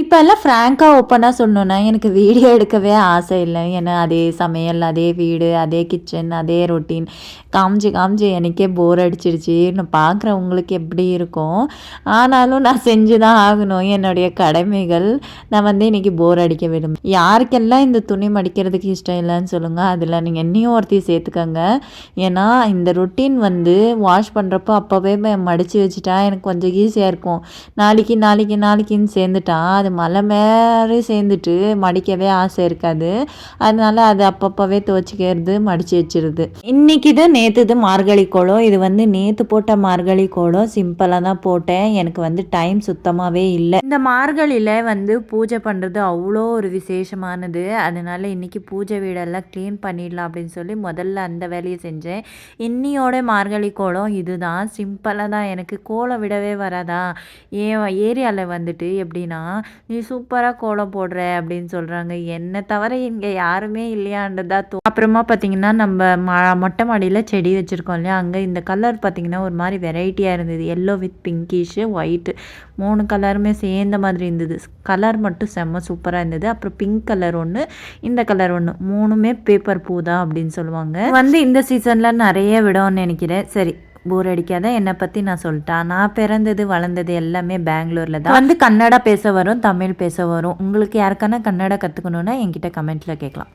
இப்போல்லாம் ஃப்ராங்காக ஓப்பனாக சொல்லணுன்னா எனக்கு வீடியோ எடுக்கவே ஆசை இல்லை. ஏன்னா அதே சமையல், அதே வீடு, அதே கிச்சன், அதே ரொட்டீன் காமிச்சு காமிச்சு எனக்கே போர் அடிச்சிடுச்சு. நான் பார்க்குறவங்களுக்கு எப்படி இருக்கும். ஆனாலும் நான் செஞ்சு தான் ஆகணும் என்னுடைய கடமைகள். நான் வந்து இன்றைக்கி போர் அடிக்க விரும்புகிறேன். யாருக்கெல்லாம் இந்த துணி மடிக்கிறதுக்கு இஷ்டம் இல்லைன்னு சொல்லுங்கள். அதில் நீங்கள் என்னையும் ஒருத்தி சேர்த்துக்கங்க. ஏன்னா இந்த ரொட்டீன் வந்து வாஷ் பண்ணுறப்போ அப்போவே மடித்து வச்சுட்டா எனக்கு கொஞ்சம் ஈஸியாக இருக்கும். நாளைக்குன்னு சேர்ந்துட்டா அது மலை மேலே சேர்ந்துட்டு மடிக்கவே ஆசை இருக்காது. அதனால அது அப்பப்போவே துவச்சிக்கிறது, மடித்து வச்சிருது. இன்றைக்கி இது நேற்றுது மார்கழி கோலம். இது வந்து நேற்று போட்ட மார்கழி கோலம். சிம்பிளாக தான் போட்டேன். எனக்கு வந்து டைம் சுத்தமாகவே இல்லை. இந்த மார்கழியில் வந்து பூஜை பண்ணுறது அவ்வளோ ஒரு விசேஷமானது. அதனால இன்றைக்கி பூஜை வீடெல்லாம் க்ளீன் பண்ணிடலாம் அப்படின்னு சொல்லி முதல்ல அந்த வேலையை செஞ்சேன். இன்னியோட மார்கழி கோலம் இதுதான். சிம்பிளாக தான். எனக்கு கோலம் விடவே வராதா. என் ஏரியாவில் வந்துட்டு எப்படின்னா, நீ சூப்பராக கோலம் போடுற அப்படின்னு சொல்கிறாங்க. என்னை தவிர இங்கே யாருமே இல்லையான்றதா அப்புறமா பார்த்திங்கன்னா நம்ம மொட்டை மாடியில் செடி வச்சுருக்கோம் இல்லையா, அங்கே இந்த கலர் பார்த்திங்கன்னா ஒரு மாதிரி வெரைட்டியாக இருந்தது. எல்லோ வித் பிங்கிஷு ஒயிட்டு 3 கலருமே சேர்ந்த மாதிரி இருந்தது. கலர் மட்டும் செம்ம சூப்பராக இருந்தது. அப்புறம் பிங்க் கலர் ஒன்று, இந்த கலர் ஒன்று, 3மே பேப்பர் பூ தான் அப்படின்னு சொல்லுவாங்க. வந்து இந்த சீசனில் நிறைய விடும்னு நினைக்கிறேன். சரி, போர் அடிக்காத. என்னை பற்றி நான் சொல்லிட்டேன். நான் பிறந்தது வளர்ந்தது எல்லாமே பெங்களூரில் தான். வந்து கன்னடா பேச வரும், தமிழ் பேச வரும். உங்களுக்கு யாருக்கான கன்னடா கற்றுக்கணுன்னா என்கிட்ட கமெண்ட்டில் கேட்கலாம்.